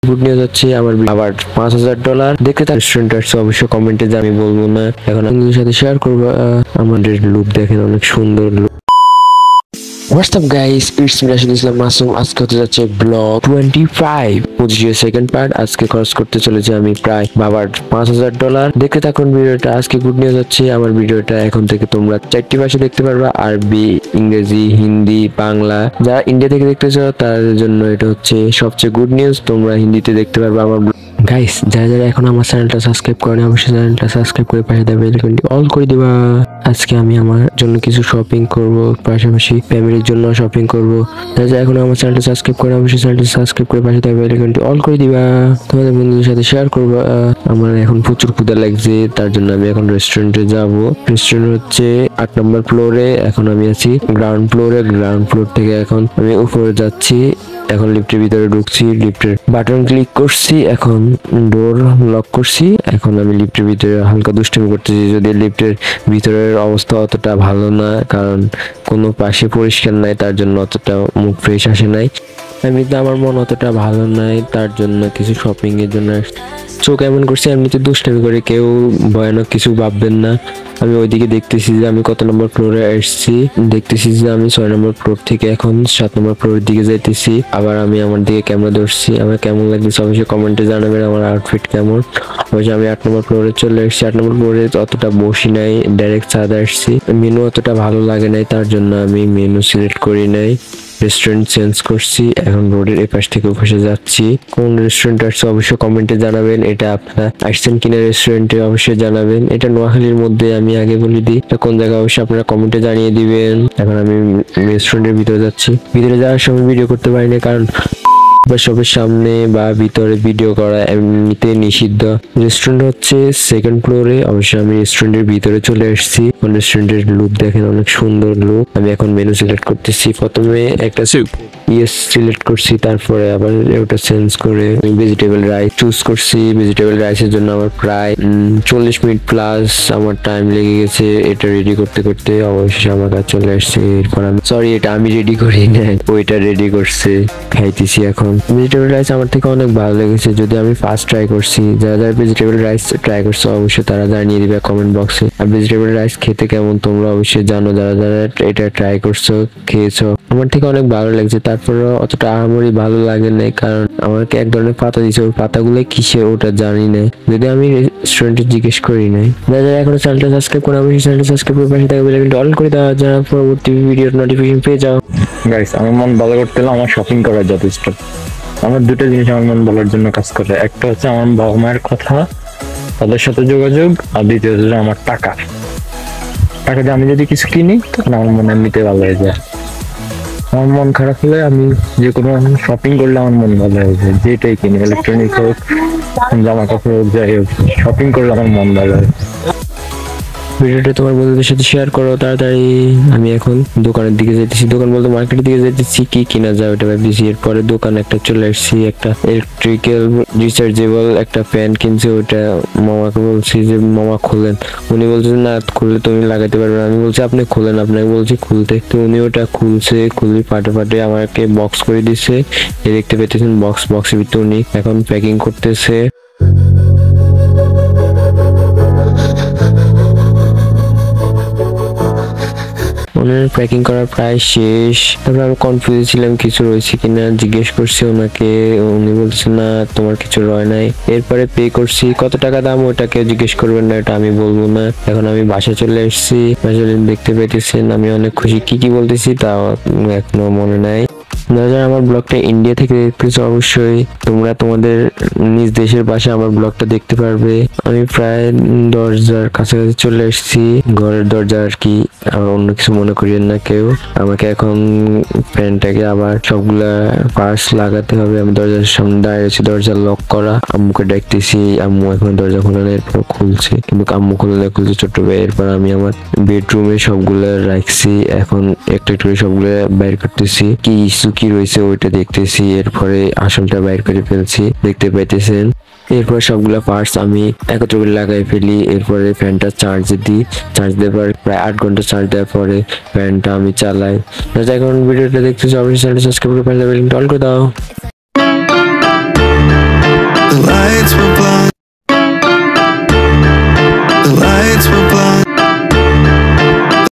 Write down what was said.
Good news হচ্ছে আমার আবার $5000 দেখতে থাক। রেস্টুরেন্ট আসছে অবশ্যই কমেন্টে আমি বলবো না, এখন আপনাদের সাথে শেয়ার করবো। আমাদের লুক দেখেন, অনেক সুন্দর look. What's up guys, it's me Rashid Islam Masum. আজকে হতে যাচ্ছে ব্লগ 25 25 সেকেন্ড পার্ট। আজকে খরচ করতে চলেছি আমি প্রায় বাবার $5000 দেখতে থাকুন ভিডিওটা। আজকে গুড নিউজ হচ্ছে আমার ভিডিওটা এখন থেকে তোমরা 4টি ভাষা দেখতে পারবা, আরবি, ইংরেজি, হিন্দি, বাংলা। যারা ইন্ডিয়া থেকে দেখতেছো তাদের জন্য এটা হচ্ছে সবচেয়ে গুড নিউজ, তোমরা হিন্দিতে দেখতে পারবা আমার গাইস। যারা যারা এখন আমার চ্যানেলটা সাবস্ক্রাইব করেন অবশ্যই চ্যানেলটা সাবস্ক্রাইব করে পাশে থাকা বেল আইকনটি অল করে দিবা। আজকে আমি আমার জন্য কিছু শপিং করব, পাশাপাশি ফ্যামিলির জন্য শপিং করব। যারা যারা এখন আমার চ্যানেলটা সাবস্ক্রাইব করেন অবশ্যই চ্যানেলটা সাবস্ক্রাইব করে পাশে থাকা বেল আইকনটি অল করে দিবা। তোমাদের বন্ধুদের সাথে শেয়ার করব। আমার এখন প্রচুর ক্ষুধা লাগছে, তার জন্য আমি এখন রেস্টুরেন্টে যাব। রেস্টুরেন্ট হচ্ছে 8 নম্বর ফ্লোরে, এখন আমি আছি গ্রাউন্ড ফ্লোরে। গ্রাউন্ড ফ্লোর থেকে এখন আমি উপরে যাচ্ছি। এখন লিফটের ভিতরে ঢুকছি, লিফটের বাটন ক্লিক করছি, এখন ডোর লক করছি। এখন আমি লিফটের ভিতরে হালকা দুষ্টুমি করতেছি, যদি লিফটের ভিতরের অবস্থা অতটা ভালো না, কারণ কোনো পাশে পরিষ্কার নাই, তার জন্য অতটা মুখ ফ্রেশ আসে নাই। এমনিতে আমার মন অতটা ভালো নাই, তার জন্য কিছু শপিং এর জন্য চোখ এমন করছি। এমনিতে দুষ্টামি করে, কেউ ভয়ানক কিছু ভাববেন না। আমি ওইদিকে দেখতেছি যে আমি কত নম্বর ফ্লোরে আসছি, দেখতেছি যে আমি 6 নম্বর ফ্লোর থেকে এখন 7 নম্বর ফ্লোরের দিকে যাইতেছি। আবার আমি আমার দিকে ক্যামেরা ধরছি, আমার কেমন লাগতেছে অবশ্যই কমেন্টে জানাবেন, আমার আউটফিট কেমন। অবশ্যই আমি 8 নম্বর ফ্লোরে চলে এসেছি। 8 নম্বর ফ্লোরে অতটা বসি নাই, ডাইরেক্ট ছাদে আসছি। মেনু অতটা ভালো লাগে নাই, তার জন্য আমি মেনু সিলেক্ট করি নাই, রেস্টুরেন্ট চেঞ্জ করছি। এখন রোডের এপাশ থেকে ওপাশে যাচ্ছি। কোন রেস্টুরেন্ট আসছে অবশ্যই কমেন্টে জানাবেন, এটা আপনারা আসছেন কিনা রেস্টুরেন্টে অবশ্যই জানাবেন। এটা নোয়াখালীর মধ্যে, আমি আগে বলে দিই এটা কোন জায়গা অবশ্যই আপনারা কমেন্টে জানিয়ে দিবেন। এখন আমি রেস্টুরেন্টের ভিতরে যাচ্ছি। ভিতরে যাওয়ার সময় ভিডিও করতে পারি না, কারণ সবের সামনে বা ভিতরে ভিডিও করা এমনিতে নিষিদ্ধ। রেস্টুরেন্ট হচ্ছে 2nd ফ্লোরে, অবশ্যই আমি রেস্টুরেন্টের ভিতরে চলে এসেছি। রেস্টুরেন্টের লুক দেখেন, অনেক সুন্দর লুক। আমি এখন মেনু সিলেক্ট করতেছি। প্রথমে একটা ইয়েস সিলেক্ট করছি, তারপরে আবার ওটা চেঞ্জ করে ভেজিটেবল রাইস চুজ করছি। ভেজিটেবল রাইসের জন্য আমার প্রায় 40 মিনিট প্লাস আমার টাইম লেগে গেছে এটা রেডি করতে করতে। অবশ্যই আমার কাছে চলে আসছে। এরপর আমি এটা আমি রেডি করি না, ওইটা রেডি করছে, খাইতেছি এখন। ভেজিটেবল রাইস আমার থেকে অনেক ভালো লেগেছে, যদি আমি ফার্স্ট ট্রাই করছি। যারা যারা ভেজিটেবল রাইস ট্রাই করছো অবশ্যই তারা জানিয়ে দিবে কমেন্ট বক্সে। আর ভেজিটেবল রাইস খেতে কেমন তোমরা অবশ্যই জানো, যারা যারা এটা ট্রাই করছো খেয়েছো। আমার থেকে অনেক ভালো লাগছে, তারপরেও অতটা আহামরি ভালো লাগে নাই, কারণ আমাকে এক ধরনের পাতা দিয়েছে, ওই পাতাগুলো কিসের ওটা জানি না, যদি আমি রেস্টুরেন্টে জিজ্ঞেস করি নাই। যারা যারা এখনো চ্যানেলটা সাবস্ক্রাইব করে অবশ্যই চ্যানেলটা সাবস্ক্রাইব করে পাশে থাকা বেল আইকনটি অল করে দাও, যারা পরবর্তী ভিডিওর নোটিফিকেশন পেয়ে যাও। গাইস, আমার মন ভালো করতে হলে আমার শপিং করা যথেষ্ট। আমার দুটো জিনিস আমার মন ভালোর জন্য কাজ করে, একটা হচ্ছে আমার বাবা মায়ের কথা, তাদের সাথে যোগাযোগ, আর দ্বিতীয় হচ্ছে আমার টাকা দিয়ে আমি যদি কিছু কিনি তখন আমার মন এমনিতে ভালো হয়ে যায়। আমার মন খারাপ হলে আমি যে কোনো শপিং করলে আমার মন ভালো হয়ে যায়, যেটাই কিনি, ইলেকট্রনিক হোক, জামা কাপড় হোক, যাই হোক, শপিং করলে আমার মন ভালো হয়। ভিডিওটা তোমার বন্ধুদের সাথে শেয়ার করো তাড়াতাড়ি। আমি এখন দোকানের দিকে যাইতেছি, দোকান বলতে মার্কেটের দিকে যাইতেছি, কি কিনা যায় ওটা ভাবতেছি। এরপরে দোকানে একটা চলে আসছি, একটা ইলেকট্রিক্যাল রিচার্জেবল একটা ফ্যান কিনছে। ওটা মামাকে বলছি যে মামা খুলেন, উনি বলছে না খুললে তুমি লাগাইতে পারবে না। আমি বলছি আপনি খুলেন, আপনাকে বলছি খুলতে, তো উনি ওটা খুলছে। খুলে ফাটে ফাটে আমাকে বক্স করে দিচ্ছে, দেখতে পেতেছেন বক্সের ভিতরে উনি এখন প্যাকিং করতেছে। প্যাকিং করা প্রায় শেষ। তারপর আমি কনফিউজ ছিলাম কিছু রয়েছে কিনা, জিজ্ঞেস করছি ওনাকে, উনি বলছে না তোমার কিছু রয় নাই। এরপরে পে করছি, কত টাকা দাম ওটাকে জিজ্ঞেস করবেন না, এটা আমি বলবো না। এখন আমি বাসা চলে এসেছি, বাসায় দেখতে পেতেছেন আমি অনেক খুশি। কি বলতেছি তা এখনো মনে নাই। যারা আমার ব্লগটা ইন্ডিয়া থেকে দেখতেছো অবশ্যই তোমরা তোমাদের নিজ দেশের ভাষায় আমার ব্লগটা দেখতে পারবে। আমি প্রায় দরজার কাছাকাছি চলে এসেছি, ঘরের দরজা আর কি, আবার অন্য কিছু মনে করিয়েন না কেউ। আমাকে এখন ফ্যানটাকে আবার সবগুলা পার্টস লাগাতে হবে। আমি দরজার সামনে দাঁড়িয়েছি, দরজা লক করা। আম্মুকে ডাকতেছি, আম্মু এখন দরজা খোলে না, এরপর খুলছে, কিন্তু আম্মু খুললে খুলছে ছোট্ট ভাই। এরপর আমি আমার বেডরুমে সবগুলা রাখছি, এখন একটা করে সবগুলা বাইর করতেছি, কি রয়েছে ওইটা দেখতেছি। এরপরে আসলটা বাইর করে ফেলছি, দেখতে পাইতেছেন। এরপর সবগুলা পার্টস আমি একত্র করে লাগাই ফেলি। এরপরে ফ্যানটা চার্জ দিই, চার্জ দেওয়ার পরে প্রায় 8 ঘন্টা চার্জ দেওয়ার পরে ফ্যানটা আমি চালাই। এখন ভিডিওটা দেখতেছি অবশ্যই চ্যানেলটা সাবস্ক্রাইব করে পাশে বেল আইকনটা অল করে দাও।